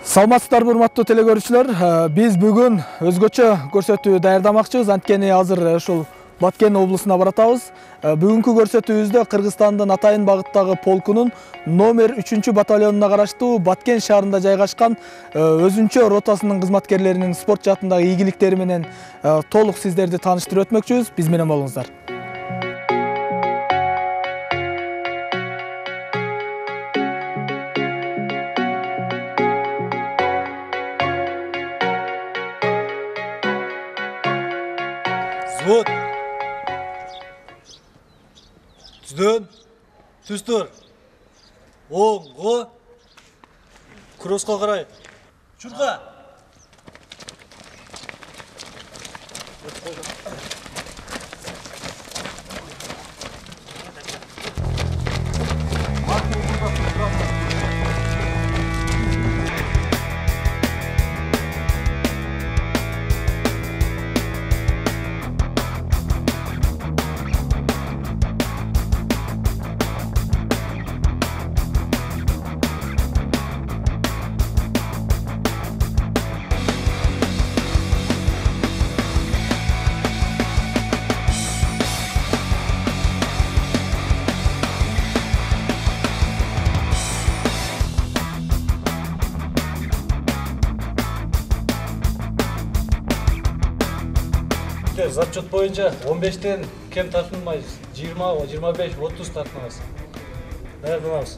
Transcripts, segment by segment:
Саламатсыздарбы урматтуу телекөрүүчүлөр. Биз бүгүн өзгөчө көрсөтүү даярдамакчыбыз. Анткени азыр ушул Баткен облусуна баратабыз. Бүгүнкү көрсөтүүбүздө Кыргызстандын Атайын багыттагы полкунун номер 3-батальонуна караштуу Баткен шаарында жайгашкан өзүнчө ротасынын кызматкерлеринин спорт жаатындагы ийгиликтери менен толук сиздерди тааныштырып өтмөкчүбүз. Биз менен болуңуздар. Звод. Түздөн. Түстөр. Оңго. Кросско карай. Чурка. Запчет боюнча 15-тен кем тартынбайбыз. 20, 25, 30 тартынабыз. Даярданабыз.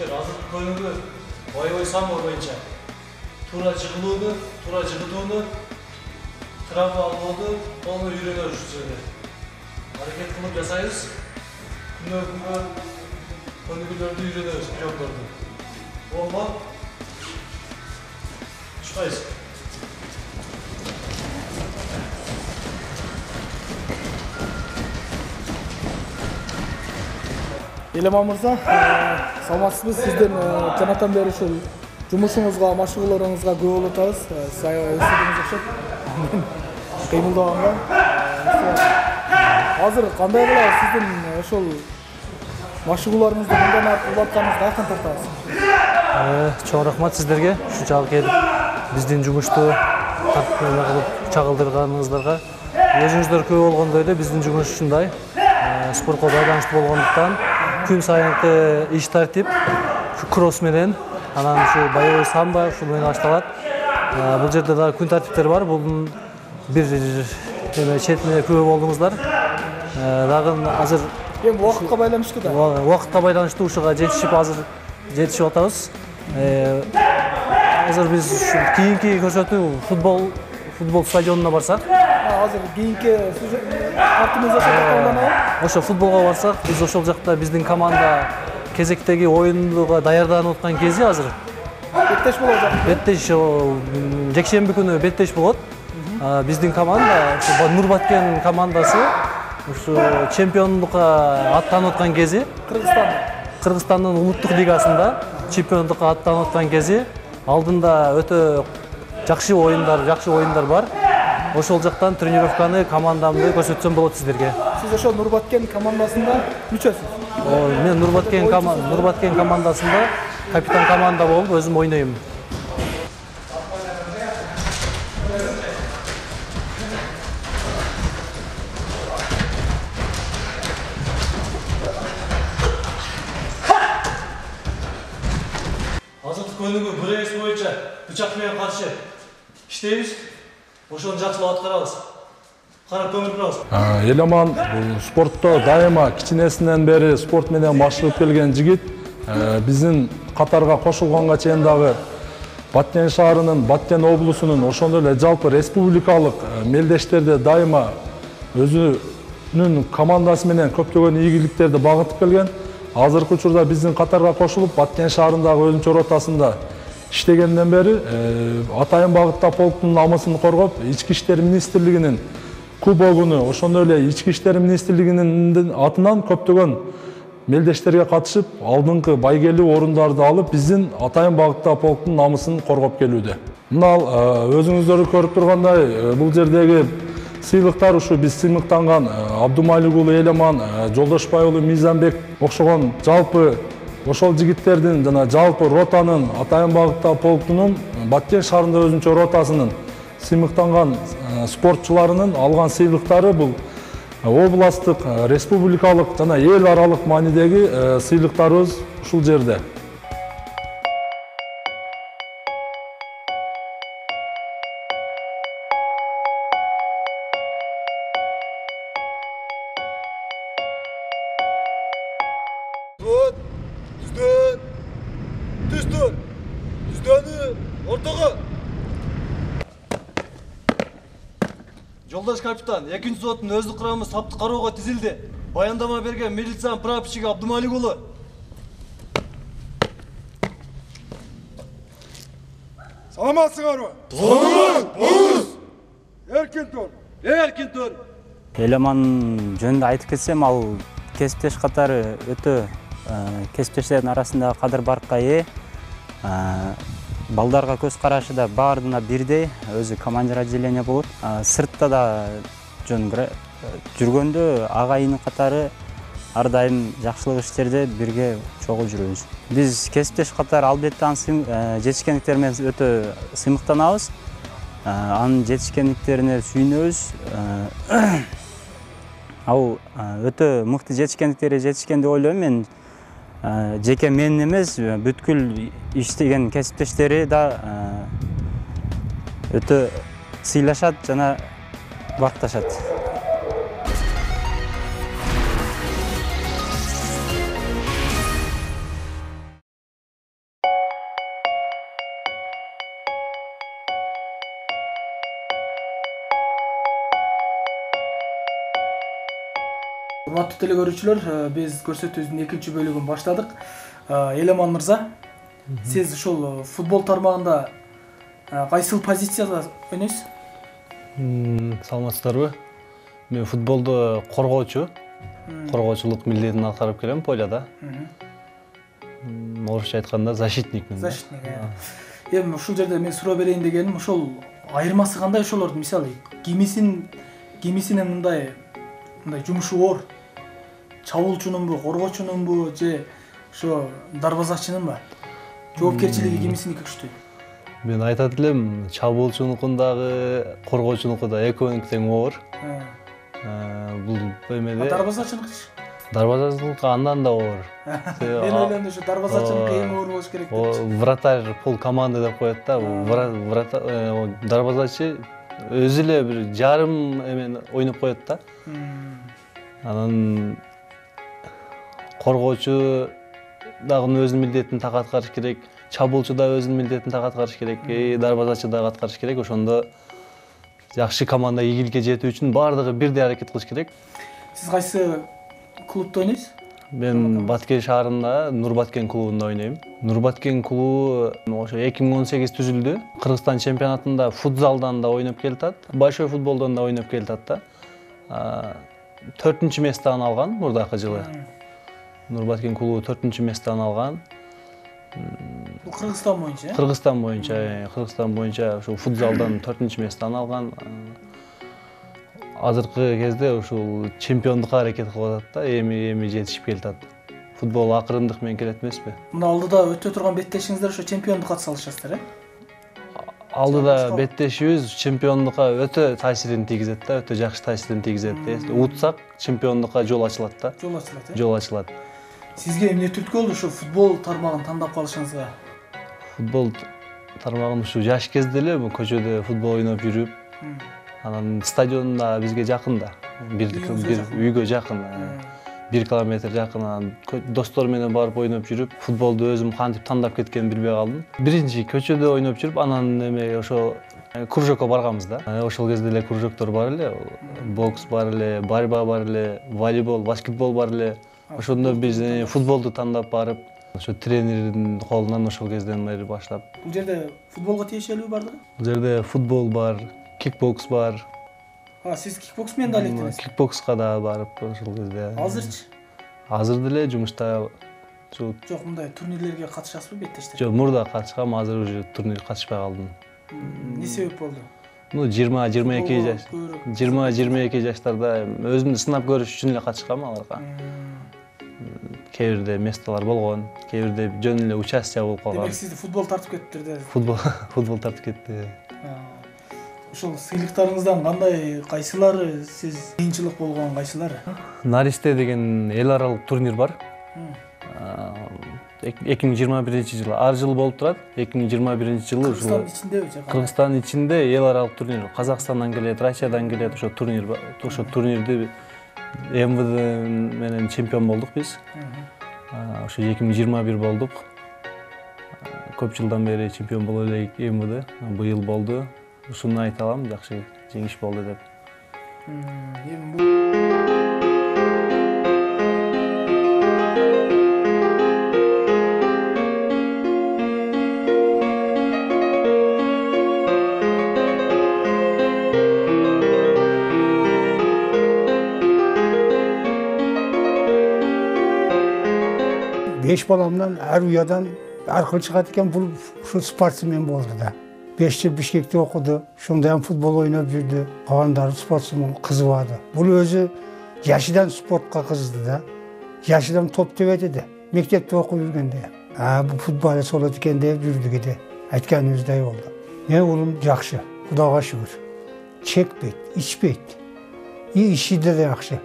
Азыр көйнөгү боевой самбо боюнча тура жыгылууну, тура жыгытууну, травма алууну толук үйрөнөбүз жерде. Аракет кылып жасайбыз. Күнөө-күнгө көнүгүүлөрдү үйрөнөбүз, приемдорду. Болмо чыкпайбыз. Элеман мырза, саламатсызбы? Сизден жанатан бери ушул жумушуңузга, машыгууларыңызга көп болуп атабыз. Сиз эстедиңиз окшойт. Кыймылдаганга. Азыр кандай кылабыз? Сиздин ошол машыгууларыңызды мындан артык улантканыңызга кантип тартабыз? Чоң рахмат сиздерге. Ушунчалык келип биздин жумушту кылып чагылдырганыңыздарга. Өзүңүздөр көп болгондой эле биздин жумуш ушундай. Спортко байланыштуу болгондуктан күн сайынкы иш тартип кросс менен анан ушу боевой самбо ушул менен башталат. Бул жерде да күн тартиптер бар. Бул бир четине көп болдуңуздар. Дагы азыр эми убакытка байланыштуу да. Убакытка байланыштуу ушуга жетишип жетишип атабыз. Азыр биз кийинки көрсөтүү футбол стадионуна барсак, Азыр кийинки тартымыбыз ошо ошо футболго барсак, биз ошол жакта биздин команда кезектеги оюнга даярданып аткан кези азыр. Беттеш болот. Беттеш жекшемби күнү беттеш болот. Биздин команда, Нурбаткен командасы ушу чемпиондукка аттанып аткан кези, Кыргызстандын улуттук лигасында чемпиондукка аттанып аткан кези, алдында өтө жакшы оюндар бар. Ошол жактан тренировканы командамды көрсөтсөм болот сиздерге. Сиз ошол Нурбаткен командасында мүчөсүз. Мен Нурбаткен командасында капитан команда болуп өзүм ойнойм. Азыркы көнүгүү БРС боюнча бычак менен каршы иштейбиз. Ошону жакшылап аткарабыз. Карап көңүл бурабыз. Элеман спортто дайыма кичинесинен бери спорт менен машыгып келген жигит. Биздин катарга кошулганга чейин дагы Баткен шаарынын, Баткен облусунун, ошондой эле жалпы республикалык мелдештерде дайыма өзүнүн командасы менен көптөгөн ийгиликтерди багытып келген. Азыркы учурда биздин катарга кошулуп Баткен шаарындагы өзүнчө ротасында иштегенден бери Атайын багытта полктун намысын коргоп, Ички иштер министрлигинин кубогуну, ошондой эле Ички иштер министрлигинин атынан көптөгөн мелдештерге катышып, алдыңкы байгелүү орундарды алып, биздин Атайын багыттагы полктун намысын коргоп келүүдө. Мына өзүңүздөр көрүп тургандай, бул жердеги сыйлыктар ушу биз сыймыктанган Абдумалик уулу Элеман, Жолдошбай уулу Мизанбек окшогон жалпы ошол жигиттердин жана жалпы ротанын Атайын багыттагы полктунун Баткен шаарында өзүнчө ротасынын сыймыктанган спортчуларынын алган сыйлыктары бул областтык, республикалык жана эл аралык маанидеги сыйлыктарыбыз ушул жерде. Жолдаш капитан, 2-нчи взводдун өздүк курамы сапты кароого тизилди. Баяндама берген милициянын прапорщиги Абдумалик уулу. Саламатсыңарбы? Саламат, болуңуз. Эркин тур. Эркин тур. Элеман жөнүндө айтып кетсем, ал кесиптеш катары өтө кесиптештердин арасында кадыр-баркка ээ. Балдарга көз карашы да баардыгына бирдей, өзү командир отделение болот. Сыртта да жүргөндө агайыны катары ар дайым жакшылык иштерде бирге чогуу жүрөбүз. Биз кесиптеш катары албетте анын жетишкендиктери менен өтө сыймыктанабыз. Анын жетишкендиктерине сүйүнөбүз. Ал өтө мыкты жетишкендиктери жетишкен деп ойлойм мен. Жеке мен эмес, бүткүл иштеген кесиптештери да өтө сыйлашат жана бакташат. Урматтуу теле көрүүчүлөр, биз көрсөтүүбүздүн 2-нчи бөлүгүн баштадык. Элеман мырза, сиз ушул футбол тармагында кайсыл позицияда ойнойсуз? Саламатсыздарбы? Мен футболдо коргоочу, коргоочулук милдетин аткарып келем поляда. Орусча айтканда защитник мен. Защитник. Эми ушул жерде мен суроо берейин дегеним, ошол айырмасы кандай ошолордун, мисалы, кимисинин мындай жумушу оор, чабуулчунунбу, коргоочунунбу же ошо дарбазачынынбы? Жоопкерчилиги кимисиники күчтүү? Мен айтат элем, чабуулчунукундагы, коргоочунуку да экөөнүкү тең оор. Бул эмеде дарбазачыныкычы? Дарбазачылык андан да оор. Мен ойлойм ошо дарбазачылык эң оор болуш керек деп. Вратарь пол команды деп коет да. Дарбазачы өзү эле бир жарым эмен ойноп коет да. Анан коргоочу дагы өзүнүн милдетин так аткарыш керек, чабуулчу да өзүнүн милдетин так аткарыш керек, дарбазачы да аткарыш керек. Ошондо жакшы команда ийгиликке жетүү үчүн баардыгы бирдей аракет кылыш керек. Сиз кайсы клубда ойнойсуз? Мен Баткен шаарында Нурбаткен клубунда ойнойм. Нурбаткен клубу ошо 2018 түзүлдү. Кыргызстан чемпионатында футзалдан да ойноп келатат, большой футболдон да ойноп келатат да. 4-нчү местаны алган мурдакы жылы. Нурбаткен клубу 4-нчү местаны алган. Бул Кыргызстан боюнча? Кыргызстан боюнча ушул футзалдан 4-нчү местаны алган. Азыркы кезде ушул чемпиондукка аракет кылып атат да, эми жетишип келатат. Футбол акырындык менен келет эмеспи? Мына алдыда өтө турган беттешиңиздер ошо чемпиондукка катыша алышасыздар, Алдыда беттешибиз чемпиондукка өтө таасирин тийгизет да, өтө жакшы таасирин тийгизет. Утсак чемпиондукка жол ачылат да. Жол ачылат. Сизге эмне түрткү болду ушул футбол тармагын тандап калышыңызга? Футбол тармагын ушу жаш кезде эле көчөдө футбол ойноп жүрүп, анан стадион да бизге жакын да. Бир үйгө жакын. 1 километр жакын. Достор менен барып ойноп жүрүп, футболду өзүм кантип тандап кеткенин билбей калдым. Биринчи көчөдө ойноп жүрүп, анан ошо кружокко барганбыз да. Ошол кезде эле кружоктор бар эле, бокс бар эле, борьба бар эле, волейбол, баскетбол бар эле. Ошондо биз футболду тандап барып, ошо тренердин колунан ошол кезден бери баштап. Бул жерде футболго тиешелүү бардыр? Бул жерде футбол бар, кикбокс бар. Сиз кикбокс менен да электеңиз? Кикбокска да барып ошол кезде. Азыр деле жумушта жок. Жок, мындай турнирлерге катышасызбы беттештер? Жок, мурда катышкам, азыр уже турнир катышпай калдым. Не себеп болду? 20-22 жаш. 20-22 жаштарда өзүмдү сынап көрүш үчүн эле катышкам аларга. Кээ бирде местолор болгон, кээ бирде жөн эле участие болуп калган. Демек сизди футбол тартып кетиптир да? Футбол тартып кетти. Ошол сыйлыктарыңыздан кандай, кайсылары сиз кыйынчылык болгон, кайсылары? Наристе деген эл аралык турнир бар. 2021 жылы ар жыл болуп турат. 2021 жылы Кыргызстандын ичиндеби же? Кыргызстандын ичинде эл аралык турнир, Казакстандан келет, Россиядан келет, ошо турнир бар. Ошо турнирди МВД менен чемпион болдук биз. Ошо 2021 болдук. Көп жылдан бери чемпион боло элек МВД. Быйыл болду. Ушуну айта алам, жакшы жеңиш болду деп. Beş balamdan her uyadan arkalı çıkartırken bu şu sportsmen oldu da. 5 yıl Bişkek'te okudu. Şunda hem futbol oynayıp yürüdü. Kalanları sportsmen kızı vardı. Bu özü yaşıdan sportka kızdı da. Yaşıdan top tüveti de. Mektepte okuyup yürgende. Bu futbola solatırken de yürüdü gidi. Etkenimizde oldu. Ne oğlum jakşı. Kudağa şükür. Çekbeyt, içbeyt. İyi işi de yakşı.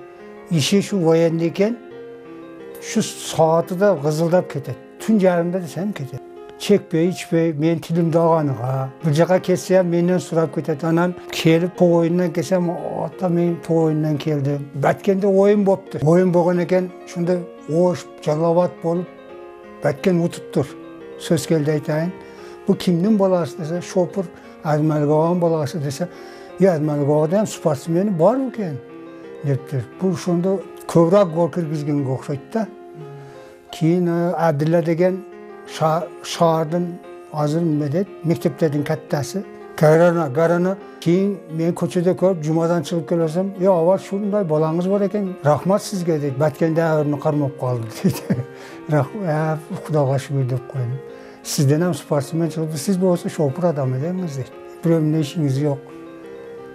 İşi şu vayendeyken şu saati de kızıldap ketet. Tün yarımda da sen ketet. Çekbey, içbey, men tilim dağanığa. Bir jaka kessem menden surap ketet. Anan kelip po oyundan kesem, ata men po oyundan keldim. Batkende oyun boptu. Oyun boğan eken şunda oş, jalavat bolup batken utuptur. Söz geldi aytayın. Bu kimnin balası dese, şopur, Azmalgağan balası dese, ya Azmalgağdan sportsmeni var mı ken? Deptir. Bu şunda kövrek gol kirgizgen okşaydı da. Keyin Abdullah degen şahardan hazır medet, mekteplerden kattası. Garana. Keyin men koçuda körüp, Cuma'dan çıkıp geliyorsam, ya avar şunday balanız var eken, rahmat sizge deydi. Batkende ağırını karmap kaldı deydi. Kudağa şükür deyip koydum. Sizden hem sportsmen çıkıp, siz bu olsa şopur adam edeniz deydi. Bir ömrüne işiniz yok.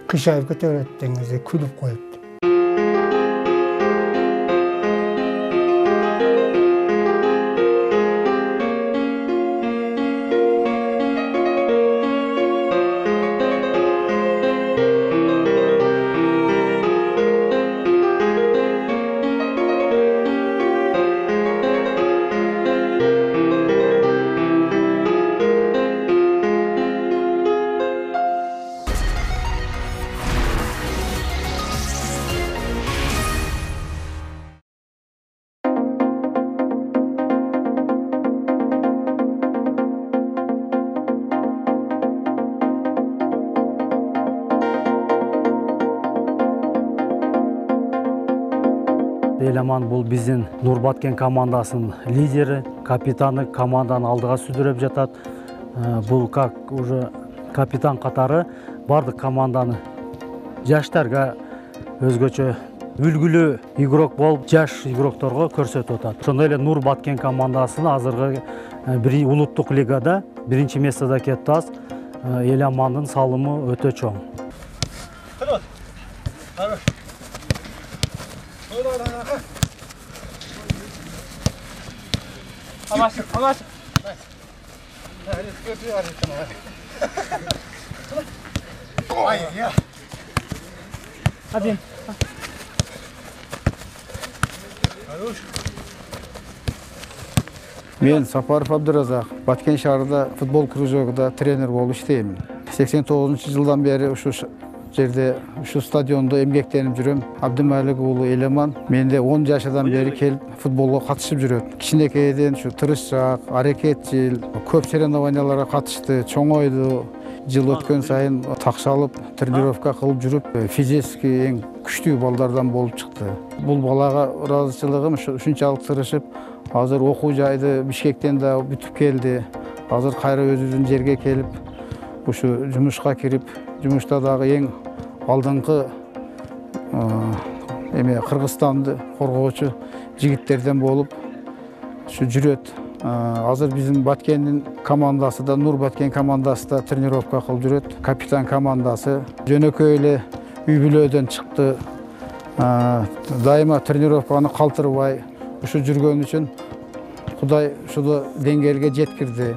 Kış ayıp kötü öğrettiniz deydi, külüp koyup. Eleman бұл біздің Нурбаткен командасының лидері, капитаны команданы алдыға сүдіріп жатат. Бұл как уже капитан қатары бардық команданы жаштарға өзгөчө үлгілі игрок болып, жаш игрокторға көрсөтүп атат. Сондай эле Нурбаткен командасының азыркы бир улуттук лигада биринчи местада кетти. Elemanның салымы өтө чоң. Hadi. Мен Сапаров Абдуразак, Баткен шаарында футбол кружогунда тренер болуп иштейм. 89-жылдан бери ушу жерде, ушу стадиондо эмгектенип жүрөм. Абдымалик уулу Элеман менде 10 жашынан бери келип футболго катышып жүрөт. Кичинекейден ушу тырышчаак, аракетчил, көп соревнованияларга катышты, чоңойду. Жыл өткөн сайын такшалып, тренировка кылып жүрүп, физически эң күчтүү балдардан болуп чыкты. Бул балага ыраазычылыгым ушунчалык тырышып, азыр окуу жайды Бишкектен да бүтүп келди. Азыр кайра өзүбүздүн жерге келип, ушу жумушка кирип, жумушта дагы эң алдыңкы Кыргызстанды коргоочу жигиттерден болуп ушу жүрөт. Азыр биздин Баткендин командасы да, Нур Баткен командасы да тренировка кылып жүрөт. Капитан командасы жөнөкөй эле үй бүлөдөн чыкты. Дайыма тренировканы калтырбай ушу жүргөн үчүн Кудай ушул деңгээлге жеткирди.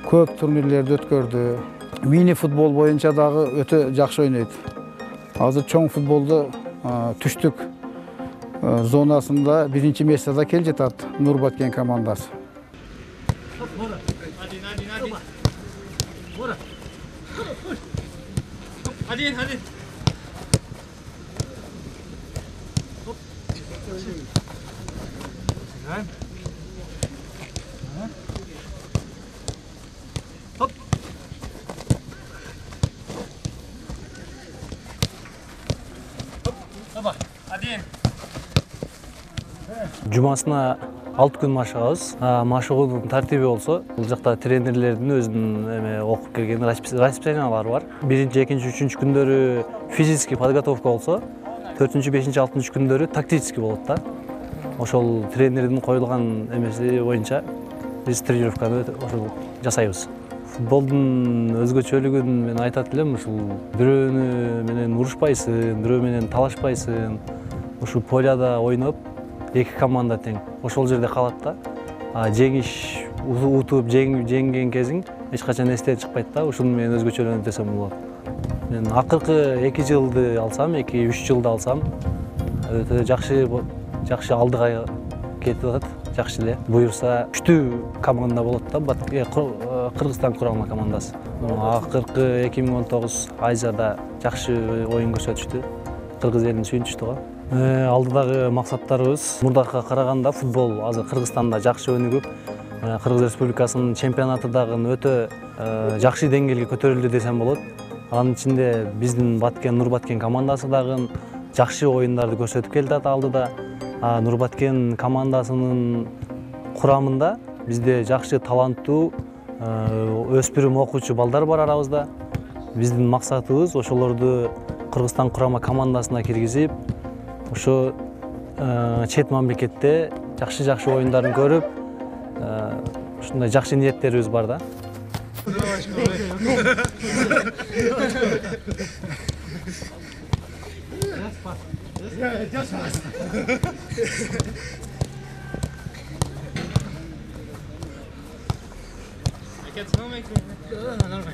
Көп турнирлерди өткөрдү. Мини футбол боюнча дагы өтө жакшы ойнойт. Азыр чоң футболдо түштүк зонасында биринчи местада келе жатат Нур Баткен командасы. Жумасына 6 күн машыгабыз. Машыгуунун тартиби болсо, бул жакта тренерлердин өзүнүн окуп келген расписаниялары бар. 1-чи, 2-чи, 3-чү күндөрү физический подготовка болсо, 4-чү, 5-чи, 6-чы күндөрү тактический болот да. Ошол тренердин коюлган эмеси боюнча биз тренировканы ошол жасайбыз. Футболдун өзгөчөлүгүн мен айтат элем, ушул бирөөнү менен урушпайсың, бирөө менен талашпайсың. Ушул поляда ойноп, эки команда тең. Ошол жерде калат да. Жеңиш, утуп жеңген кезиң эч качан эстен чыкпайт да. Ушуну мен өзгөчөлүгүн десем болот. Мен акыркы 2 жылды алсам, 2-3 жылды алсам, өтө жакшы алдыга кетип атат. Жакшы эле. Буюрса, күчтүү команда болот да, Кыргызстан курама командасы. Акыркы 2019 Азияда жакшы оюн көрсөтүштү. Кыргыз элин сүйүнтүштү го. Алдыдагы максаттарыбыз мурдакка караганда футбол азыр Кыргызстанда жакшы өнүгүп, Кыргыз Республикасынын чемпионаты дагы өтө жакшы деңгээлге көтөрүлдү десем болот. Анын ичинде биздин Нур Баткен командасы дагы жакшы оюндарды көрсөтүп келди алдыда. Нур Баткен командасынын курамында бизде жакшы таланттуу өспүрүм окуучу балдар бар арабызда. Биздин максатыбыз ошолорду Кыргызстан курама командасына киргизип, ошо чет мамлекетте жакшы оюндарын көрүп, ушундай жакшы ниеттерибиз бар да. Нормально.